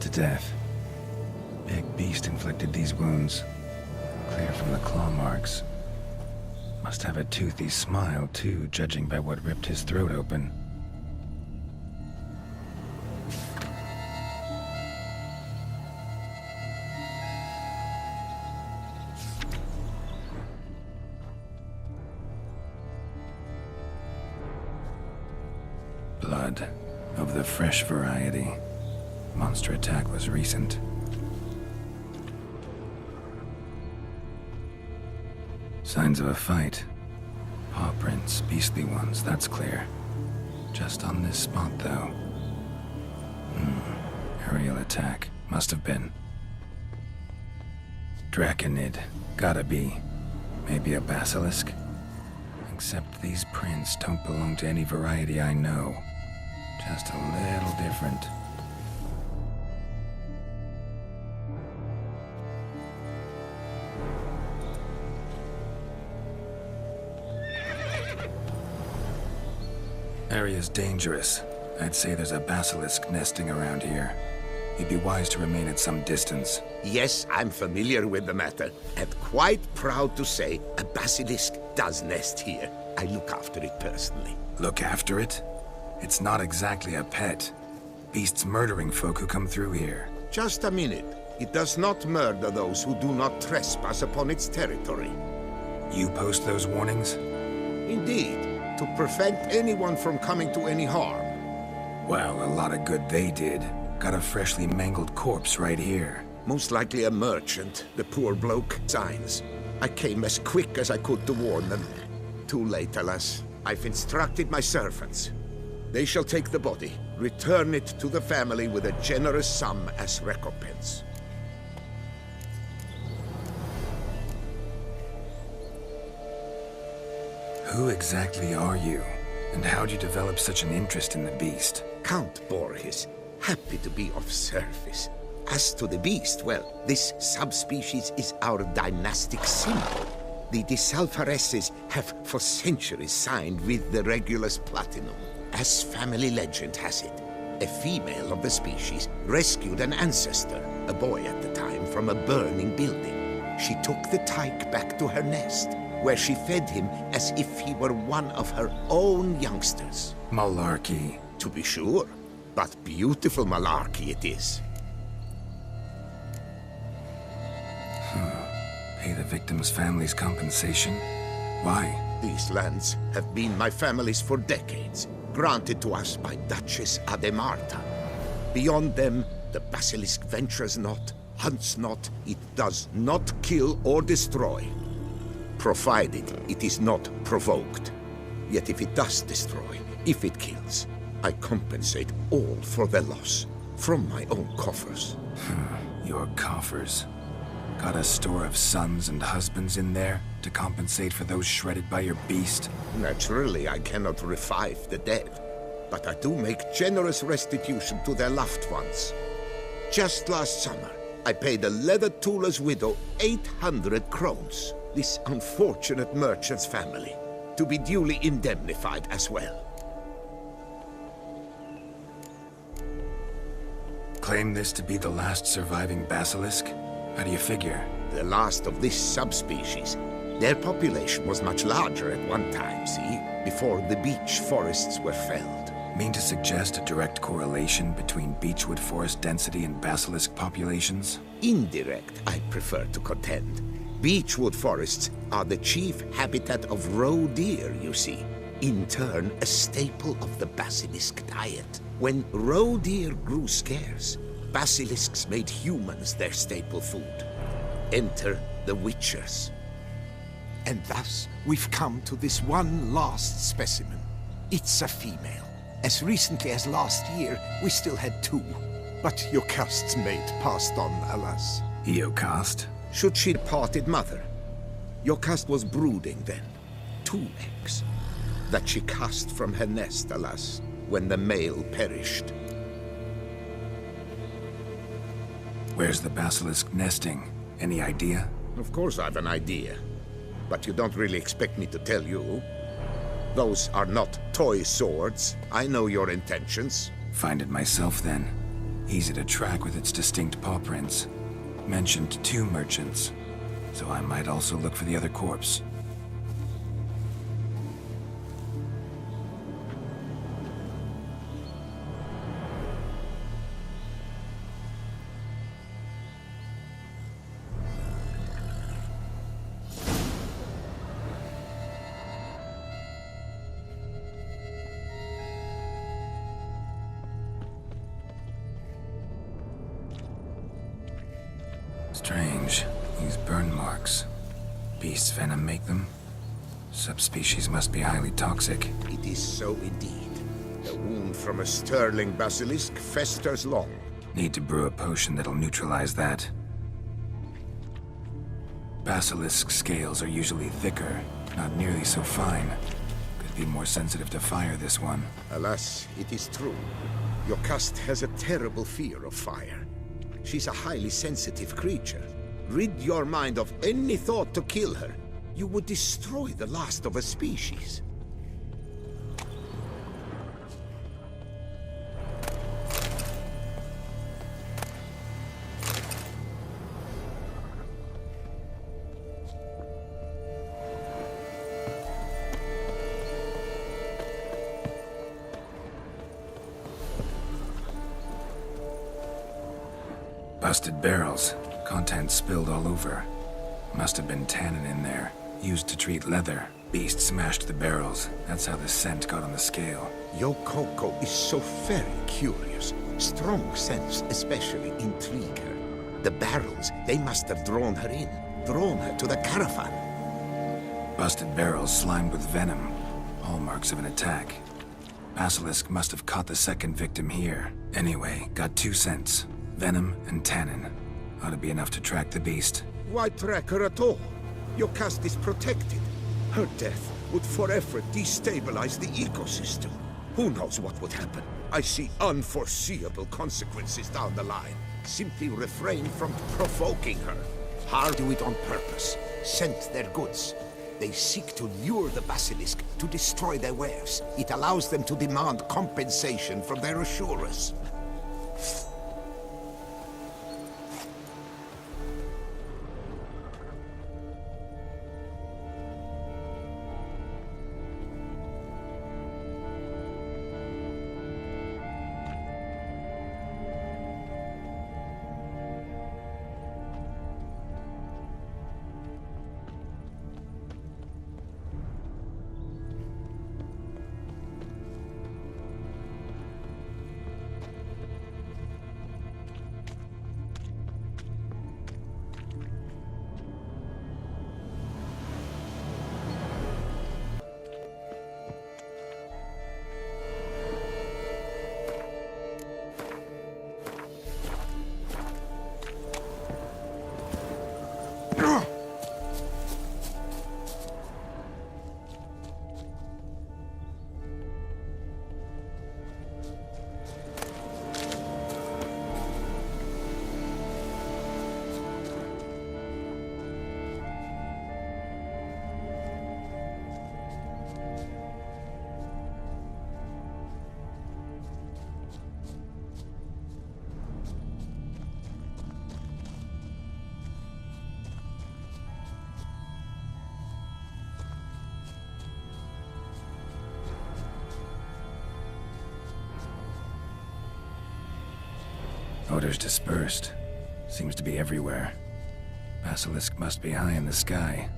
to death. Big beast inflicted these wounds. Clear from the claw marks. Must have a toothy smile, too, judging by what ripped his throat open. Blood of the fresh variety. Monster attack was recent. Signs of a fight. Paw prints, beastly ones, that's clear. Just on this spot, though. Aerial attack. Must have been. Draconid. Gotta be. Maybe a basilisk? Except these prints don't belong to any variety I know. Just a little different. Area's dangerous. I'd say there's a basilisk nesting around here. You'd be wise to remain at some distance. Yes, I'm familiar with the matter, and quite proud to say a basilisk does nest here. I look after it personally. Look after it? It's not exactly a pet. Beasts murdering folk who come through here. Just a minute. It does not murder those who do not trespass upon its territory. You post those warnings? Indeed, to prevent anyone from coming to any harm. Well, a lot of good they did. Got a freshly mangled corpse right here. Most likely a merchant, the poor bloke signs. I came as quick as I could to warn them. Too late, alas. I've instructed my servants. They shall take the body, return it to the family with a generous sum as recompense. Who exactly are you? And how'd you develop such an interest in the beast? Count Borges, happy to be of service. As to the beast, well, this subspecies is our dynastic symbol. The Disalfareses have for centuries signed with the Regulus Platinum. As family legend has it, a female of the species rescued an ancestor, a boy at the time, from a burning building. She took the tyke back to her nest, where she fed him as if he were one of her own youngsters. Malarkey. To be sure, but beautiful malarkey it is. Pay the victim's family's compensation? Why? These lands have been my family's for decades, granted to us by Duchess Ademarta. Beyond them, the basilisk ventures not, hunts not, it does not kill or destroy, provided it is not provoked. Yet if it does destroy, if it kills, I compensate all for the loss, from my own coffers. Your coffers. Got a store of sons and husbands in there to compensate for those shredded by your beast? Naturally, I cannot revive the dead, but I do make generous restitution to their loved ones. Just last summer, I paid a leather tooler's widow 800 crowns, this unfortunate merchant's family, to be duly indemnified as well. Claim this to be the last surviving basilisk? How do you figure? The last of this subspecies. Their population was much larger at one time, see? Before the beech forests were felled. Mean to suggest a direct correlation between beechwood forest density and basilisk populations? Indirect, I prefer to contend. Beechwood forests are the chief habitat of roe deer, you see. In turn, a staple of the basilisk diet. When roe deer grew scarce, basilisks made humans their staple food. Enter the witchers. And thus, we've come to this one last specimen. It's a female. As recently as last year, we still had 2. But Jocast's mate passed on, alas. Jocast? Should she departed mother? Jocast was brooding then. 2 eggs. That she cast from her nest, alas, when the male perished. Where's the basilisk nesting? Any idea? Of course I've an idea. But you don't really expect me to tell you. Those are not toy swords. I know your intentions. Find it myself then. Easy to track with its distinct paw prints. Mentioned 2 merchants, so I might also look for the other corpse. Strange. These burn marks. Beast's venom make them? Subspecies must be highly toxic. It is so indeed. A wound from a sterling basilisk festers long. Need to brew a potion that'll neutralize that. Basilisk scales are usually thicker, not nearly so fine. Could be more sensitive to fire, this one. Alas, it is true. Your cast has a terrible fear of fire. She's a highly sensitive creature. Rid your mind of any thought to kill her. You would destroy the last of a species. Busted barrels. Contents spilled all over. Must have been tannin in there. Used to treat leather. Beast smashed the barrels. That's how the scent got on the scale. Yokoko is so very curious. Strong scents especially intrigue her. The barrels, they must have drawn her in. Drawn her to the caravan. Busted barrels slimed with venom. Hallmarks of an attack. Basilisk must have caught the second victim here. Anyway, got 2 scents. Venom and tannin. Ought to be enough to track the beast. Why track her at all? Your caste is protected. Her death would forever destabilize the ecosystem. Who knows what would happen? I see unforeseeable consequences down the line. Simply refrain from provoking her. Hard do it on purpose. Scent their goods. They seek to lure the basilisk to destroy their wares. It allows them to demand compensation from their assurers. Odors dispersed. Seems to be everywhere. Basilisk must be high in the sky.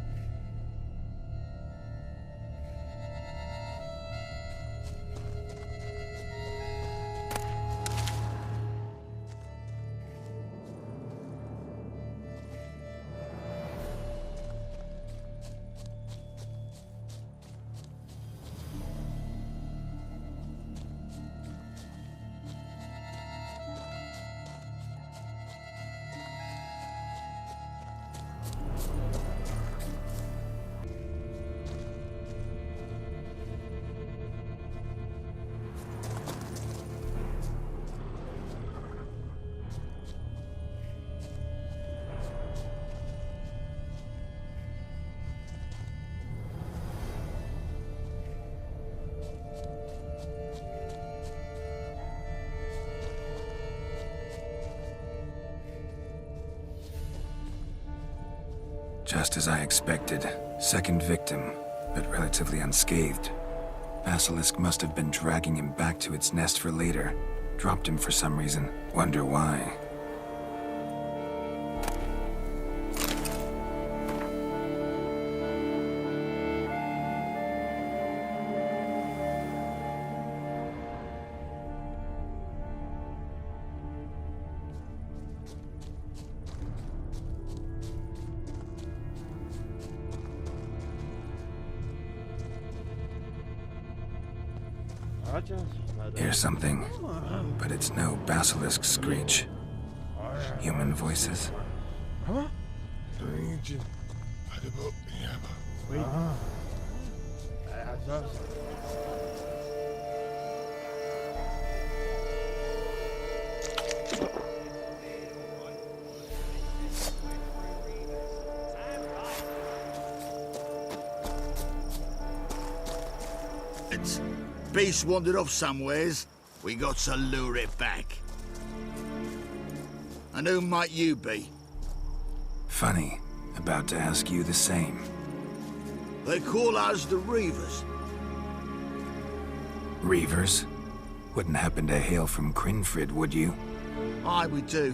Just as I expected. Second victim, but relatively unscathed. Basilisk must have been dragging him back to its nest for later. Dropped him for some reason. Wonder why. Here's something, but it's no basilisk screech. Human voices. Beast wandered off somewheres. We got to lure it back. And who might you be? Funny. About to ask you the same. They call us the Reavers. Reavers? Wouldn't happen to hail from Crinfrid, would you? Aye, we do.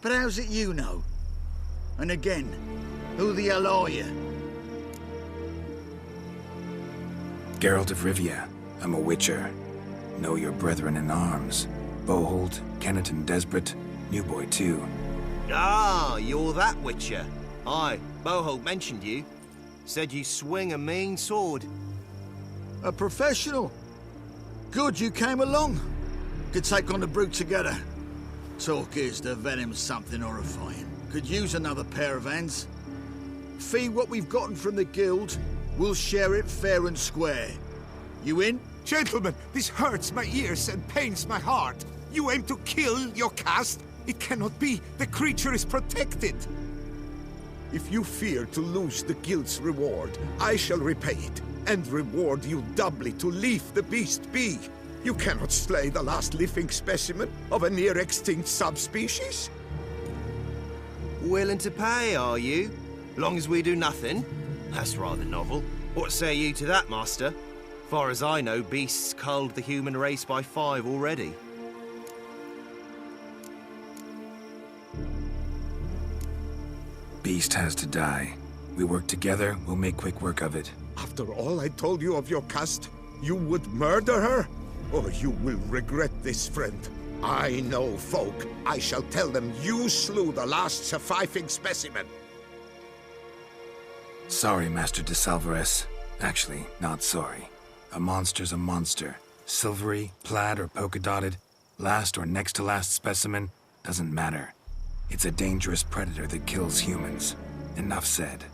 But how's it you know? And again, who the hell are you? Geralt of Rivia. I'm a witcher. Know your brethren in arms. Bohold, Kennet and Desbret, New Boy too. Ah, you're that witcher. Aye, Bohold mentioned you. Said you swing a mean sword. A professional. Good you came along. Could take on the brute together. Talk is the venom's something horrifying. Could use another pair of hands. Fee what we've gotten from the guild, we'll share it fair and square. You in? Gentlemen, this hurts my ears and pains my heart. You aim to kill your caste? It cannot be. The creature is protected. If you fear to lose the guild's reward, I shall repay it, and reward you doubly to leave the beast be. You cannot slay the last living specimen of a near-extinct subspecies. Willing to pay, are you? Long as we do nothing? That's rather novel. What say you to that, master? Far as I know, beasts culled the human race by 5 already. Beast has to die. We work together, we'll make quick work of it. After all I told you of your caste, you would murder her? Or you will regret this, friend. I know folk. I shall tell them you slew the last surviving specimen. Sorry, Master de Salvarez. Actually, not sorry. A monster's a monster. Silvery, plaid, or polka-dotted, last or next to last specimen, doesn't matter. It's a dangerous predator that kills humans. Enough said.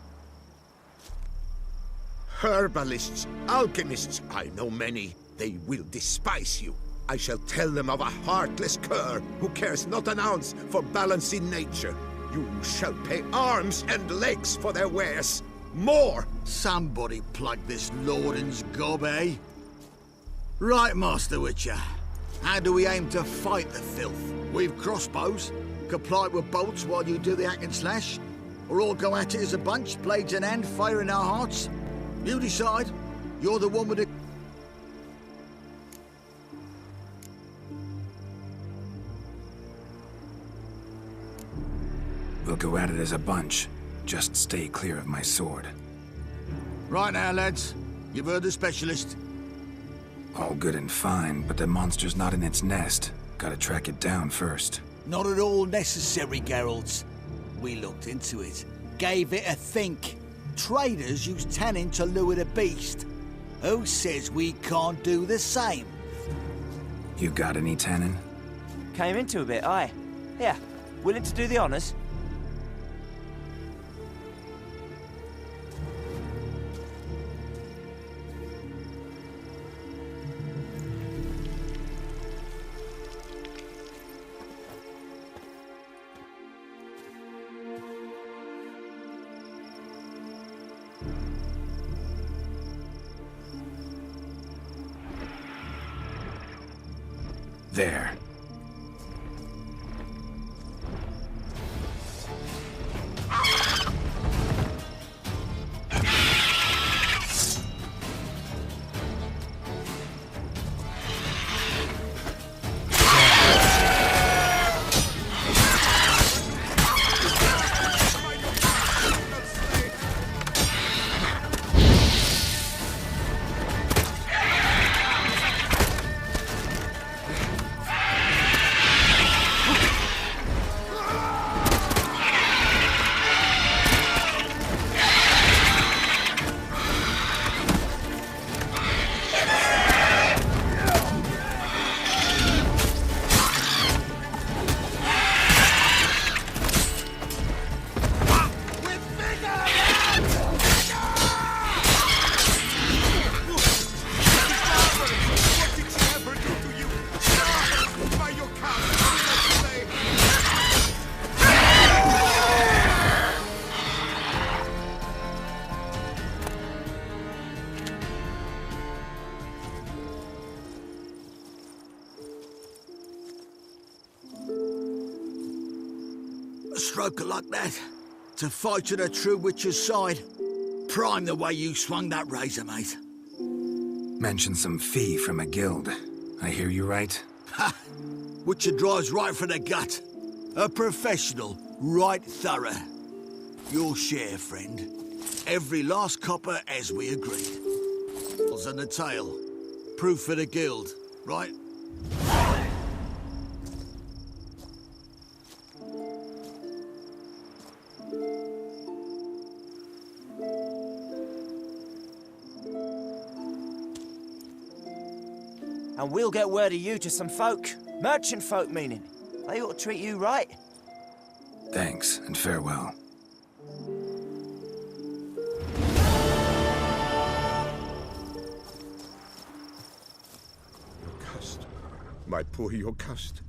Herbalists, alchemists, I know many. They will despise you. I shall tell them of a heartless cur who cares not an ounce for balance in nature. You shall pay arms and legs for their wares. More! Somebody plug this Lorden's gob, eh? Right, Master Witcher. How do we aim to fight the filth? We've crossbows. Comply with bolts while you do the hack and slash? Or all go at it as a bunch, blades in hand, fire in our hearts? You decide. You're the one with the... We'll go at it as a bunch. Just stay clear of my sword. Right now, lads. You've heard the specialist. All good and fine, but the monster's not in its nest. Gotta track it down first. Not at all necessary, Geralt. We looked into it. Gave it a think. Traders use tannin to lure the beast. Who says we can't do the same? You got any tannin? Came into a bit, aye. Here, willing to do the honours? There. broker like that. To fight at a true witcher's side. Prime the way you swung that razor, mate. Mentioned some fee from a guild. I hear you right? Ha! Witcher drives right for the gut. A professional, right thorough. Your share, friend. Every last copper as we agreed. And the tail. Proof for the guild, right? And we'll get word of you to some folk. Merchant folk, meaning. They ought to treat you right. Thanks, and farewell. Yocust, my poor Yocust,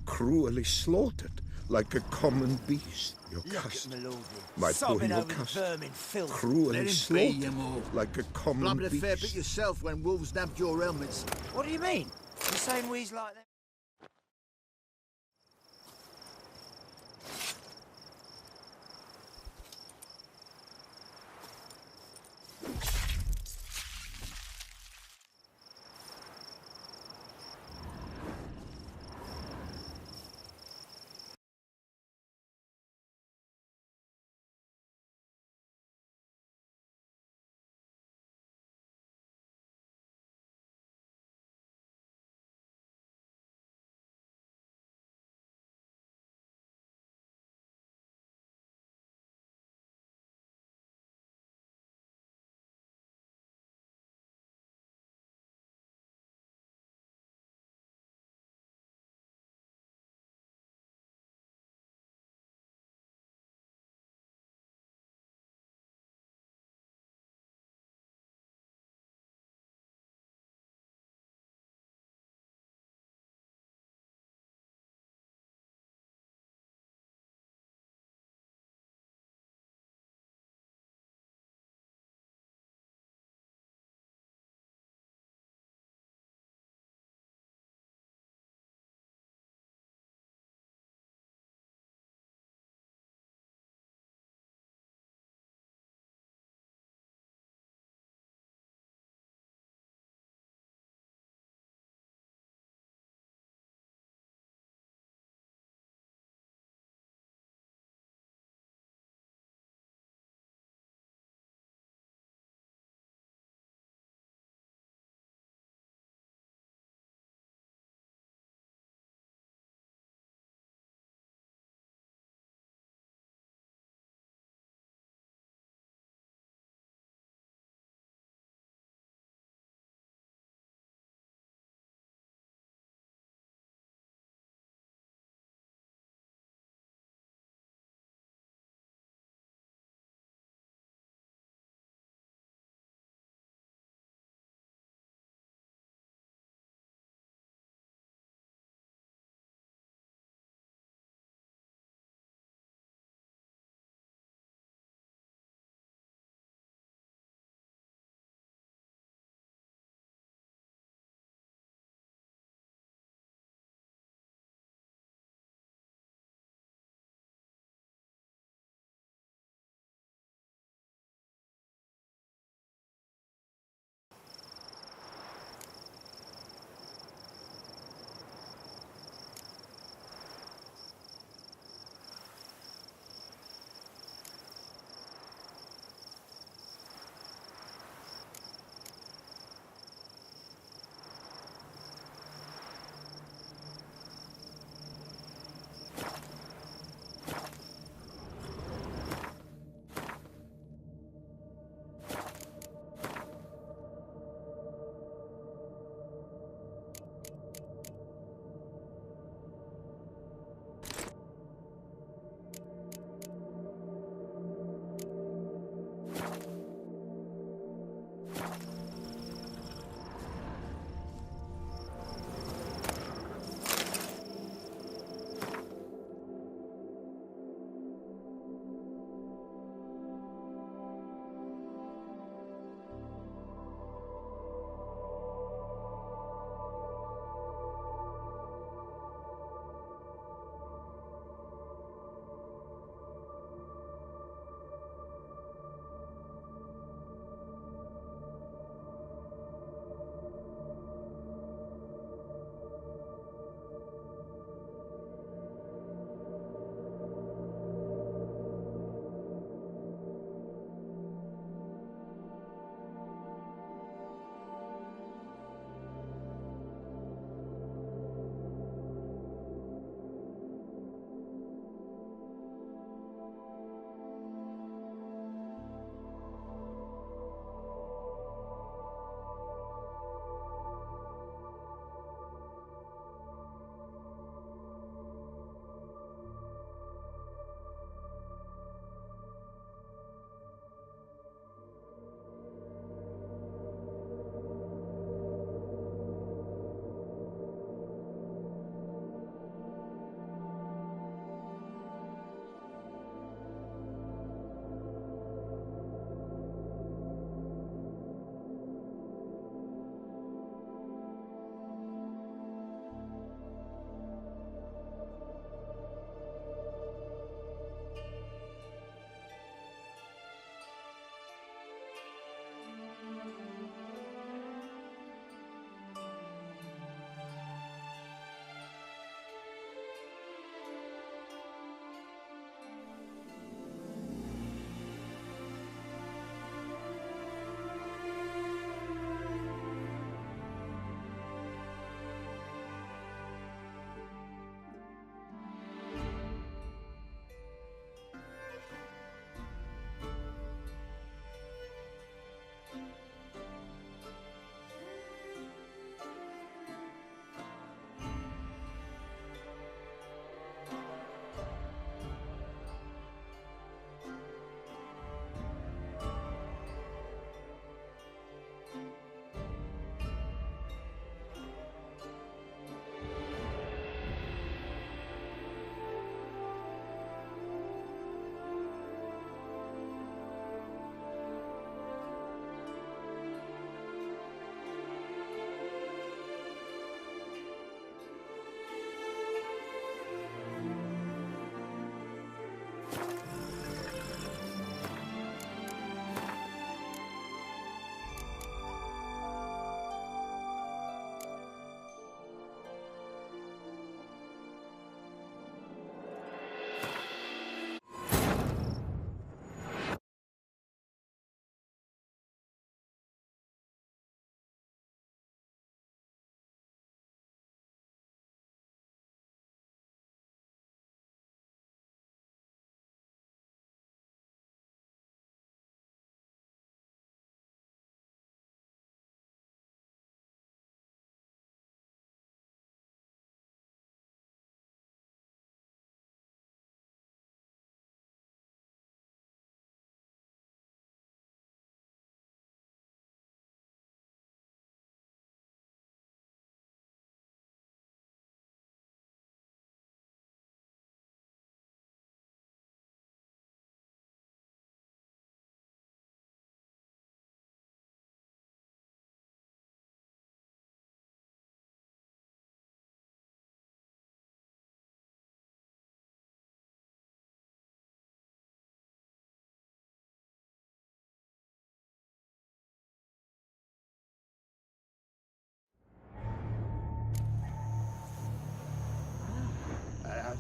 cruelly slaughtered like a common beast. Yocust, my poor Yocust, cruelly slaughtered like a common Blubbered a fair bit beast. yourself when wolves nabbed your helmets. What do you mean? The same wheeze like that?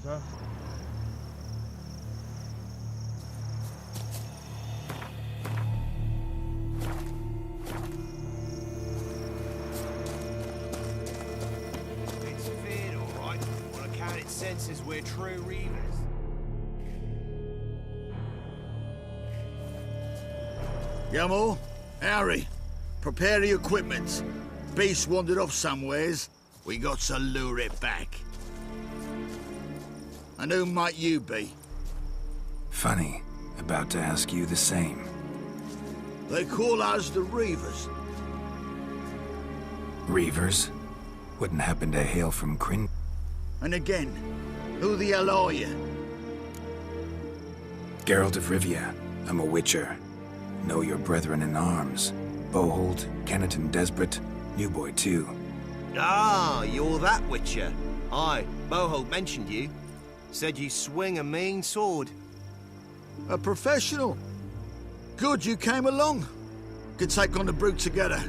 master. It's feared, all right. On account it senses we're true reavers. Gilmore, Harry, prepare the equipment. Beast wandered off somewheres. We got to lure it back. And who might you be? Funny. About to ask you the same. They call us the Reavers. Reavers? Wouldn't happen to hail from Crin... And again, who the hell are you? Geralt of Rivia. I'm a witcher. Know your brethren in arms. Bohold, Kenneton Desperate, New Boy too. Ah, you're that witcher. Aye, Bohold mentioned you. Said you swing a mean sword. A professional. Good you came along. Could take on the brute together.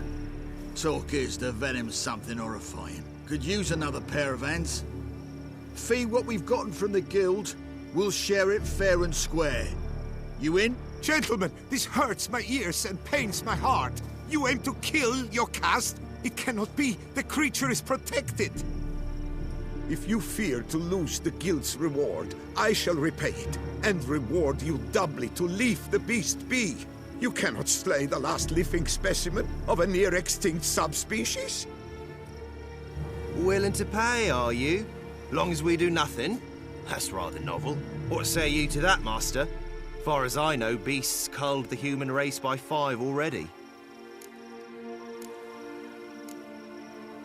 Talk is the venom's something horrifying. Could use another pair of hands. Fee what we've gotten from the guild. We'll share it fair and square. You in? Gentlemen, this hurts my ears and pains my heart. You aim to kill your caste? It cannot be. The creature is protected. If you fear to lose the guild's reward, I shall repay it, and reward you doubly to leave the beast be. You cannot slay the last living specimen of a near-extinct subspecies. Willing to pay, are you? Long as we do nothing? That's rather novel. What say you to that, master? Far as I know, beasts culled the human race by 5 already.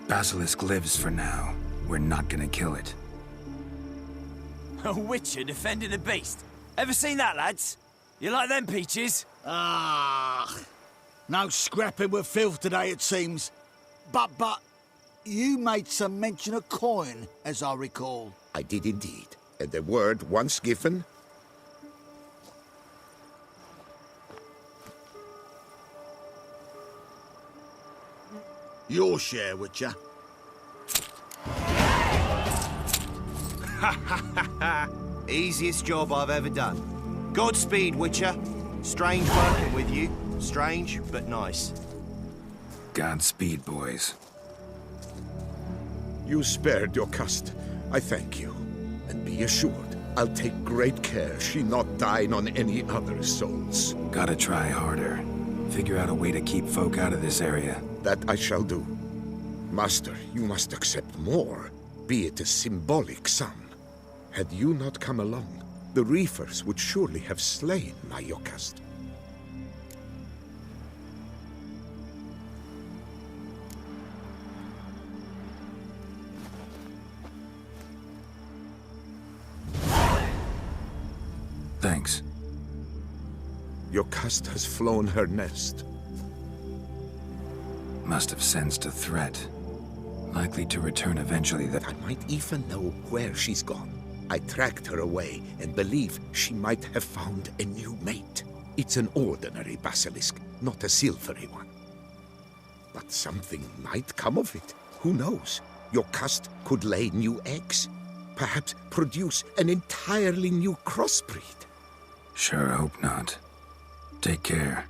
Basilisk lives for now. We're not gonna kill it. A witcher defending a beast. Ever seen that, lads? You like them peaches? Ah, no scrapping with filth today, it seems. But, you made some mention of coin, as I recall. I did indeed, and the word once given... Your share, Witcher. Easiest job I've ever done. Godspeed, Witcher. Strange working with you. Strange, but nice. Godspeed, boys. You spared your caste. I thank you. And be assured, I'll take great care she not dine on any other souls. Gotta try harder. Figure out a way to keep folk out of this area. That I shall do. Master, you must accept more, be it a symbolic sum. Had you not come along, the Reefers would surely have slain my Yokast. Thanks. Yokast has flown her nest. Must have sensed a threat. Likely to return eventually that... I might even know where she's gone. I tracked her away and believe she might have found a new mate. It's an ordinary basilisk, not a silvery one. But something might come of it. Who knows? Yokast could lay new eggs. Perhaps produce an entirely new crossbreed. Sure hope not. Take care.